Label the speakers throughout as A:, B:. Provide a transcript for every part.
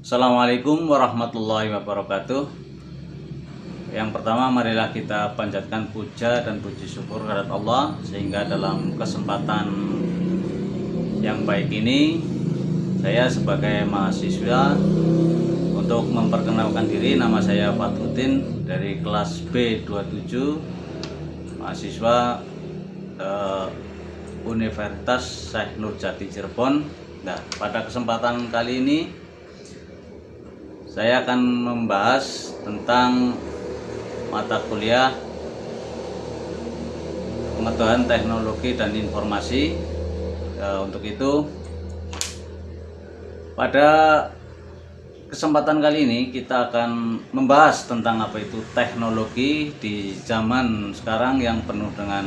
A: Assalamualaikum warahmatullahi wabarakatuh. Yang pertama, marilah kita panjatkan puja dan puji syukur kehadirat Allah, sehingga dalam kesempatan yang baik ini saya sebagai mahasiswa untuk memperkenalkan diri. Nama saya Fathuddin dari kelas B27, mahasiswa Universitas Syekh Nurjati Cirebon. Nah, pada kesempatan kali ini saya akan membahas tentang mata kuliah pengetahuan teknologi dan informasi. Untuk itu, pada kesempatan kali ini kita akan membahas tentang apa itu teknologi di zaman sekarang yang penuh dengan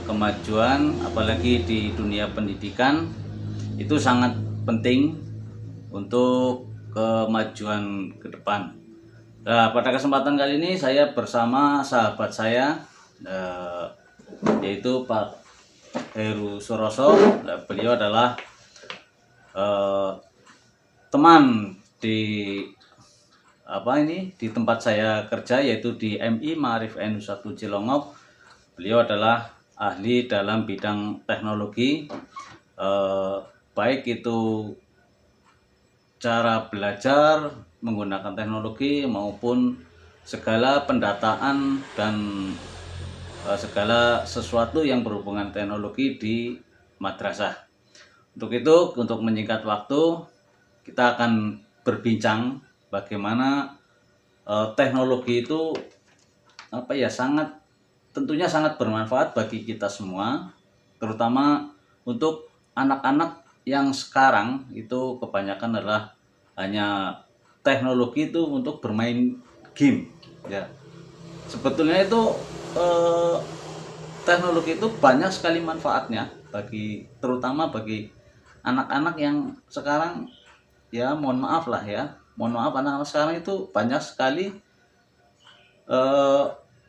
A: kemajuan, apalagi di dunia pendidikan. Itu sangat penting untuk kemajuan ke depan. Nah, pada kesempatan kali ini saya bersama sahabat saya, yaitu Pak Heru Suroso. Beliau adalah teman di tempat saya kerja, yaitu di MI Ma'arif NU1 Cilongok. Beliau adalah ahli dalam bidang teknologi, baik itu cara belajar menggunakan teknologi maupun segala pendataan dan segala sesuatu yang berhubungan teknologi di madrasah. Untuk itu, untuk menyingkat waktu, kita akan berbincang bagaimana teknologi itu tentunya sangat bermanfaat bagi kita semua, terutama untuk anak-anak yang sekarang itu kebanyakan adalah hanya teknologi itu untuk bermain game, ya. Sebetulnya itu teknologi itu banyak sekali manfaatnya terutama bagi anak-anak yang sekarang, ya mohon maaf anak-anak sekarang itu banyak sekali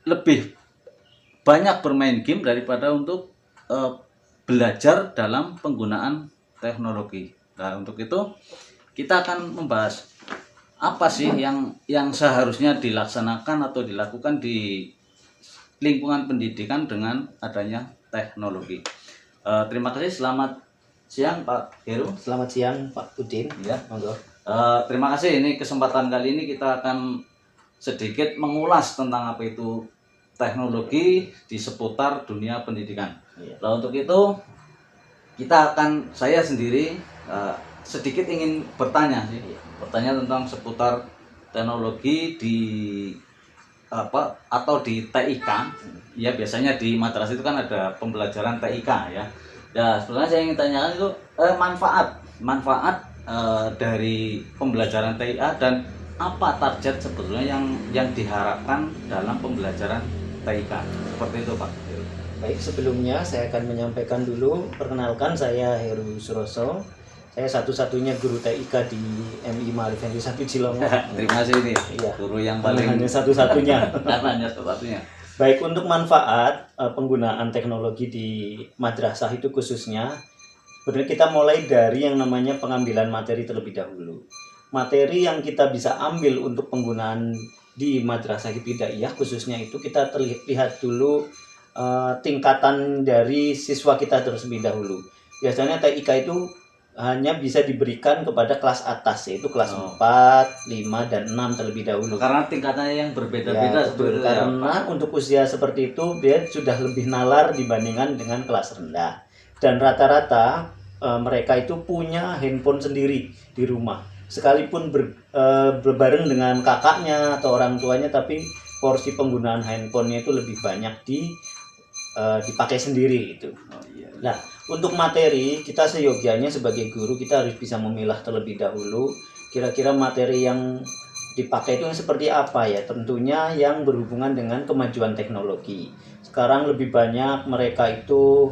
A: lebih banyak bermain game daripada untuk belajar dalam penggunaan teknologi. Nah, untuk itu kita akan membahas apa sih yang seharusnya dilaksanakan atau dilakukan di lingkungan pendidikan dengan adanya teknologi. Terima kasih. Selamat siang Pak Heru.
B: Selamat siang Pak Udin.
A: Ya,
B: monggo.
A: Terima kasih. Ini kesempatan kali ini kita akan sedikit mengulas tentang apa itu teknologi di seputar dunia pendidikan. Nah, untuk itu saya sendiri sedikit ingin bertanya tentang seputar teknologi di di TIK. Ya, biasanya di madrasah itu kan ada pembelajaran TIK, ya. Ya, sebenarnya saya ingin tanyakan itu manfaat dari pembelajaran TIK dan apa target sebetulnya yang diharapkan dalam pembelajaran TIK. Seperti itu, Pak.
B: Baik, sebelumnya saya akan menyampaikan dulu, perkenalkan saya Heru Suroso. Saya satu-satunya guru TIK di MI Ma'arif NU1 Cilongok.
A: Terima kasih, ini
B: iya,
A: guru yang paling
B: hanya satu-satunya.
A: hanya satu-satunya.
B: Baik, untuk manfaat penggunaan teknologi di madrasah itu khususnya, sebenarnya kita mulai dari yang namanya pengambilan materi terlebih dahulu. Materi yang kita bisa ambil untuk penggunaan di madrasah ibtidaiyah khususnya itu kita lihat dulu tingkatan dari siswa kita terlebih dahulu. Biasanya TIK itu hanya bisa diberikan kepada kelas atas, yaitu kelas 4, 5, dan 6 terlebih dahulu.
A: Karena tingkatannya yang berbeda-beda.
B: Ya, karena untuk usia seperti itu dia sudah lebih nalar dibandingkan dengan kelas rendah. Dan rata-rata mereka itu punya handphone sendiri di rumah. Sekalipun berbareng dengan kakaknya atau orang tuanya, tapi porsi penggunaan handphonenya itu lebih banyak dipakai sendiri itu. Nah, untuk materi kita seyogianya sebagai guru kita harus bisa memilah terlebih dahulu kira-kira materi yang dipakai itu seperti apa, ya. Tentunya yang berhubungan dengan kemajuan teknologi. Sekarang lebih banyak mereka itu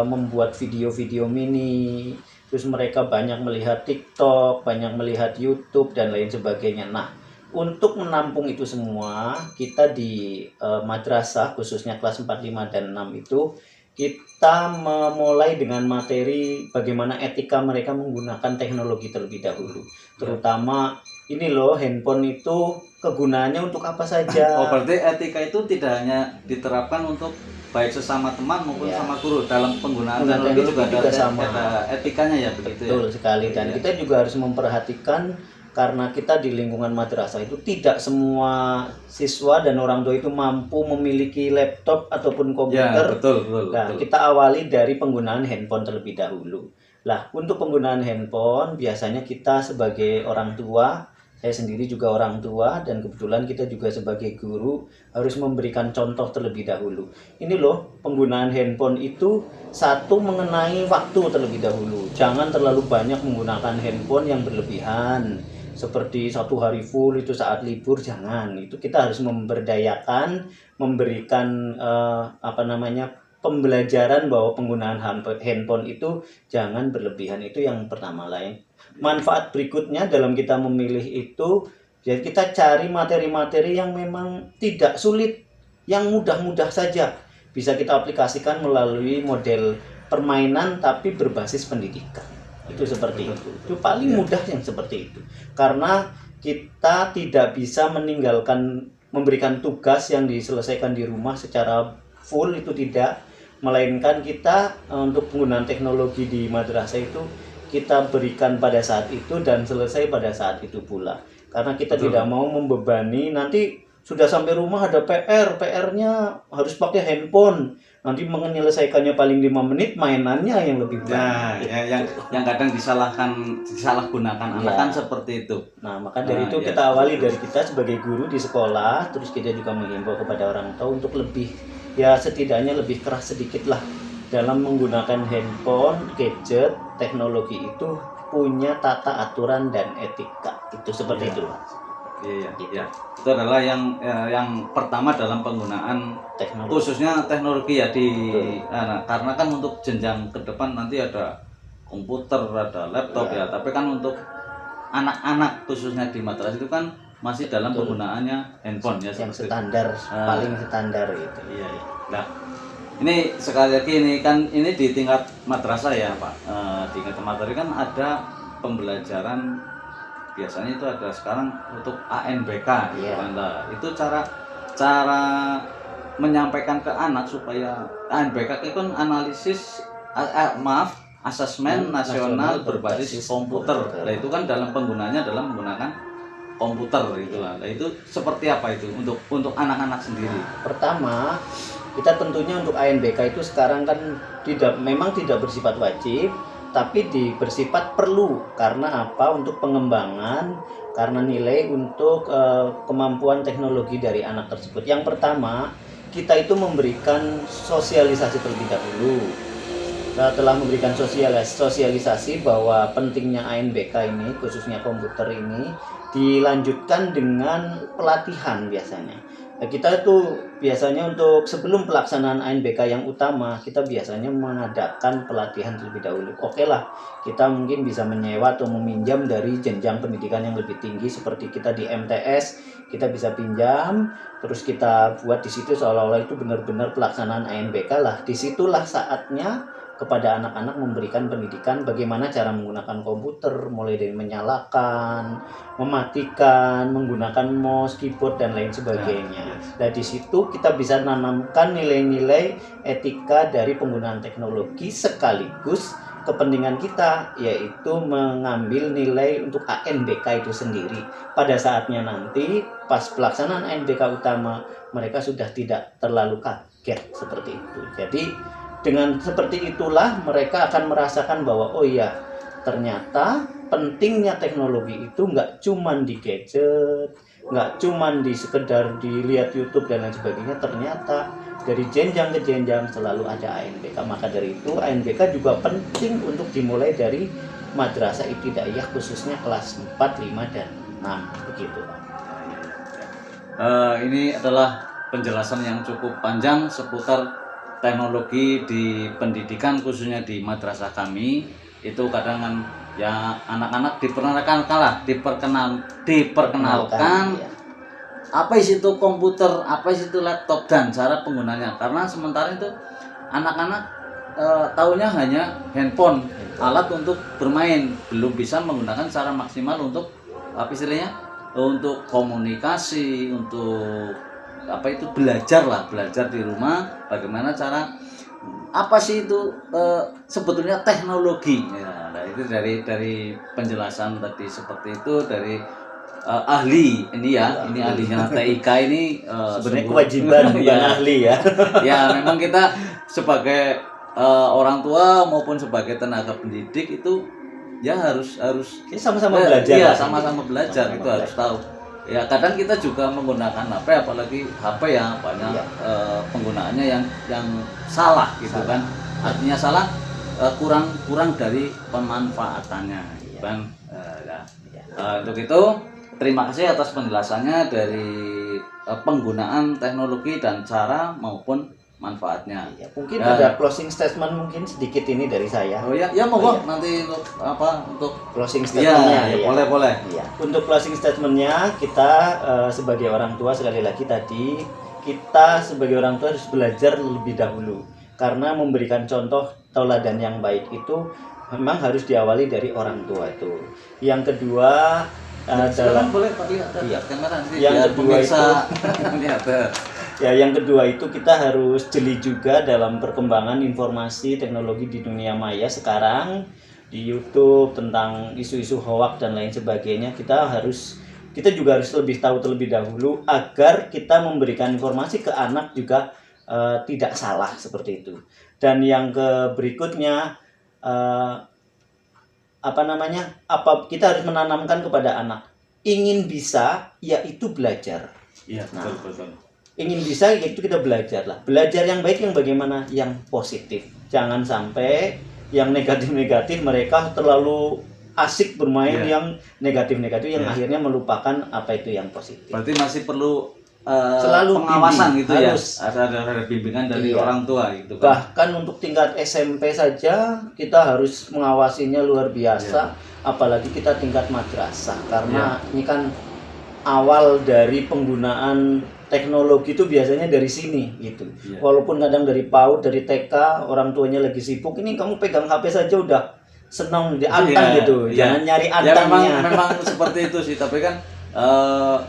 B: membuat video-video mini, terus mereka banyak melihat TikTok, banyak melihat YouTube dan lain sebagainya. Nah, untuk menampung itu semua, kita di madrasah khususnya kelas 4, 5, dan 6 itu kita memulai dengan materi bagaimana etika mereka menggunakan teknologi terlebih dahulu. Terutama ini loh, handphone itu kegunaannya untuk apa saja.
A: Oh, berarti etika itu tidak hanya diterapkan untuk baik sesama teman maupun
B: Ya.
A: sama guru, dalam penggunaan
B: Penggunaan
A: teknologi juga
B: teknologi juga
A: ada,
B: sama.
A: ada etikanya ya, begitu
B: Betul
A: ya.
B: sekali, dan
A: Iya.
B: kita juga harus memperhatikan karena kita di lingkungan madrasah itu tidak semua siswa dan orang tua itu mampu memiliki laptop ataupun
A: Ya,
B: komputer.
A: betul.
B: Nah, kita awali dari penggunaan handphone terlebih dahulu. Lah, untuk penggunaan handphone biasanya kita sebagai orang tua, saya sendiri juga orang tua, dan kebetulan kita juga sebagai guru harus memberikan contoh terlebih dahulu. Ini loh, penggunaan handphone itu satu, mengenai waktu terlebih dahulu. Jangan terlalu banyak menggunakan handphone yang berlebihan. Seperti 1 hari full itu saat libur, jangan. Itu kita harus memberdayakan, memberikan pembelajaran bahwa penggunaan handphone itu jangan berlebihan. Itu yang pertama. Lain manfaat berikutnya dalam kita memilih itu, jadi kita cari materi-materi yang memang tidak sulit, yang mudah-mudah saja bisa kita aplikasikan melalui model permainan tapi berbasis pendidikan. Itu seperti itu paling mudah yang seperti itu, karena kita tidak bisa memberikan tugas yang diselesaikan di rumah secara full, itu tidak, melainkan kita untuk penggunaan teknologi di madrasah itu kita berikan pada saat itu dan selesai pada saat itu pula, karena kita tidak mau membebani. Nanti sudah sampai rumah ada PR-nya harus pakai handphone, nanti menyelesaikannya paling 5 menit, mainannya yang lebih banyak.
A: Yang kadang disalahgunakan anak kan seperti itu.
B: Nah, maka dari itu kita awali dari kita sebagai guru di sekolah, terus kita juga menghimbau kepada orang tua untuk lebih, ya setidaknya lebih keras sedikit lah dalam menggunakan handphone, gadget, teknologi itu punya tata aturan dan etika. Itu seperti itu.
A: Iya. Itu adalah yang pertama dalam penggunaan
B: Teknologi.
A: khususnya teknologi ya karena kan untuk jenjang ke depan nanti ada komputer, ada laptop ya. Tapi kan untuk anak-anak khususnya di madrasah itu kan masih dalam penggunaannya handphone ya,
B: yang standar, paling standar itu.
A: Iya. Nah, ini sekali lagi ini di tingkat madrasah ya Pak. Di tingkat madrasah kan ada pembelajaran, biasanya itu ada sekarang untuk ANBK gitu kan. Nah, itu cara menyampaikan ke anak supaya ANBK itu kan asesmen nasional berbasis komputer. Nah, itu kan dalam penggunaannya dalam menggunakan komputer gitu lah. Nah, itu seperti apa itu untuk anak-anak sendiri?
B: Pertama, kita tentunya untuk ANBK itu sekarang kan memang tidak bersifat wajib, tapi bersifat perlu. Karena apa? Untuk pengembangan, karena nilai untuk kemampuan teknologi dari anak tersebut. Yang pertama, kita itu memberikan sosialisasi terlebih dahulu. Kita telah memberikan sosialisasi bahwa pentingnya ANBK ini, khususnya komputer ini, dilanjutkan dengan pelatihan biasanya. Nah, kita itu biasanya untuk sebelum pelaksanaan ANBK yang utama, kita biasanya mengadakan pelatihan terlebih dahulu. Oke lah, kita mungkin bisa menyewa atau meminjam dari jenjang pendidikan yang lebih tinggi, seperti kita di MTS, kita bisa pinjam, terus kita buat di situ seolah-olah itu benar-benar pelaksanaan ANBK lah. Disitulah saatnya kepada anak-anak memberikan pendidikan bagaimana cara menggunakan komputer, mulai dari menyalakan, mematikan, menggunakan mouse, keyboard, dan lain sebagainya. Nah, di situ kita bisa menanamkan nilai-nilai etika dari penggunaan teknologi, sekaligus kepentingan kita yaitu mengambil nilai untuk ANBK itu sendiri. Pada saatnya nanti pas pelaksanaan ANBK utama, mereka sudah tidak terlalu kaget seperti itu. Jadi dengan seperti itulah mereka akan merasakan bahwa oh iya, ternyata pentingnya teknologi itu nggak cuman di gadget, nggak cuman di sekedar dilihat YouTube dan lain sebagainya. Ternyata dari jenjang ke jenjang selalu ada ANBK. Maka dari itu ANBK juga penting untuk dimulai dari madrasah ibtidaiyah, khususnya kelas 4, 5, dan 6 begitu.
A: Ini adalah penjelasan yang cukup panjang seputar teknologi di pendidikan, khususnya di madrasah kami. Itu kadang kan ya anak-anak diperkenalkan
B: Ya.
A: apa isi itu komputer, apa isi itu laptop, dan cara penggunanya. Karena sementara itu anak-anak taunya hanya handphone, alat untuk bermain, belum bisa menggunakan secara maksimal untuk apa istilahnya, untuk komunikasi, untuk apa itu, belajar di rumah, bagaimana cara, apa sih itu sebetulnya teknologi ya. Nah, itu dari penjelasan tadi seperti itu dari ahli ini ya, ini ahlinya TIK ini
B: Sebenarnya kewajiban bukan
A: ya,
B: ahli ya.
A: ya memang kita sebagai orang tua maupun sebagai tenaga pendidik itu ya harus
B: Ini sama-sama belajar.
A: iya,
B: lah.
A: sama-sama belajar,
B: Sama-sama
A: itu harus tahu. Ya kadang kita juga menggunakan HP, apalagi HP ya banyak
B: Iya.
A: penggunaannya yang salah gitu kan. Artinya salah, kurang dari pemanfaatannya gitu
B: Iya.
A: kan. Ya.
B: Iya.
A: Untuk itu terima kasih atas penjelasannya dari penggunaan teknologi dan cara maupun manfaatnya.
B: Ya, mungkin
A: Ya.
B: ada closing statement mungkin sedikit ini dari saya.
A: Oh ya, ya monggo
B: Oh, iya.
A: nanti untuk apa, untuk
B: Closing
A: ya,
B: statementnya.
A: ya,
B: ya.
A: boleh.
B: Iya. Untuk closing statementnya kita sebagai orang tua, sekali lagi tadi kita sebagai orang tua harus belajar lebih dahulu, karena memberikan contoh tauladan yang baik itu memang harus diawali dari orang tua itu. Yang kedua
A: Silakan
B: adalah
A: boleh Pak, lihat
B: Iya.
A: kamera nanti
B: Yang
A: biar
B: kedua
A: pemirsa lihat.
B: ya, yang kedua itu kita harus jeli juga dalam perkembangan informasi teknologi di dunia maya sekarang, di YouTube tentang isu-isu hoak dan lain sebagainya. Kita juga harus lebih tahu terlebih dahulu agar kita memberikan informasi ke anak juga tidak salah seperti itu. Dan yang berikutnya kita harus menanamkan kepada anak, ingin bisa yaitu belajar.
A: Iya,
B: Nah.
A: betul.
B: Ingin bisa yaitu kita belajar lah. Belajar yang baik yang bagaimana? Yang positif. Jangan sampai yang negatif-negatif, mereka terlalu asik bermain
A: Iya.
B: yang negatif-negatif yang
A: Iya.
B: akhirnya melupakan apa itu yang positif.
A: Berarti masih perlu
B: Selalu
A: pengawasan
B: bimbing,
A: gitu ya.
B: harus.
A: Ada bimbingan dari
B: Iya.
A: orang tua gitu kan.
B: Bahkan untuk tingkat SMP saja kita harus mengawasinya luar biasa, apalagi kita tingkat madrasah, karena ini kan awal dari penggunaan teknologi itu biasanya dari sini gitu.
A: Iya.
B: Walaupun kadang dari PAUD, dari TK, orang tuanya lagi sibuk, ini kamu pegang HP saja udah senang diantang
A: Iya,
B: gitu.
A: iya.
B: Jangan nyari
A: Ya
B: antangnya.
A: memang seperti itu sih, tapi kan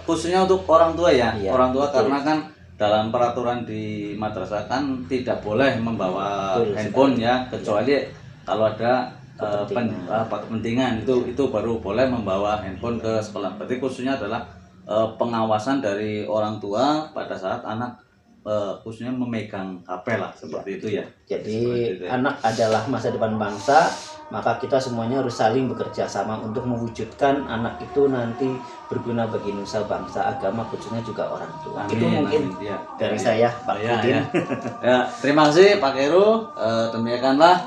A: khususnya untuk orang tua ya.
B: Iya,
A: Orang tua
B: betul.
A: karena kan dalam peraturan di madrasah kan tidak boleh membawa
B: Betul
A: handphone
B: sekali.
A: ya, kecuali kalau ada
B: Kepentingan.
A: kepentingan itu baru boleh membawa handphone ke sekolah. Berarti khususnya adalah pengawasan dari orang tua pada saat anak khususnya memegang HP lah, seperti itu ya.
B: Jadi
A: Seperti itu ya.
B: anak adalah masa depan bangsa, maka kita semuanya harus saling bekerja sama untuk mewujudkan anak itu nanti berguna bagi nusa bangsa, agama, khususnya juga orang tua. Itu mungkin
A: amin. Ya,
B: dari
A: ya,
B: saya, Pak
A: ya,
B: Udin.
A: ya. Ya, terima kasih Pak Heru. Demikianlah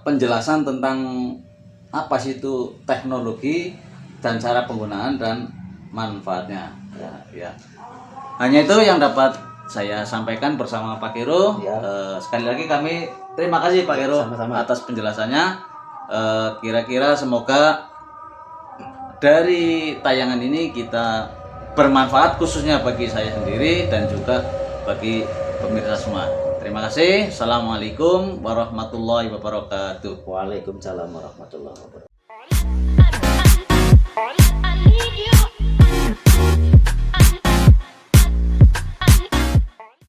A: penjelasan tentang apa sih itu teknologi dan cara penggunaan dan manfaatnya. Ya. Hanya itu yang dapat saya sampaikan bersama Pak Heru.
B: Ya.
A: Sekali lagi kami terima kasih Pak Heru
B: Sama-sama.
A: atas penjelasannya. Kira-kira semoga dari tayangan ini kita bermanfaat, khususnya bagi saya sendiri dan juga bagi pemirsa semua. Terima kasih. Assalamualaikum warahmatullahi wabarakatuh.
B: Waalaikumsalam warahmatullahi wabarakatuh.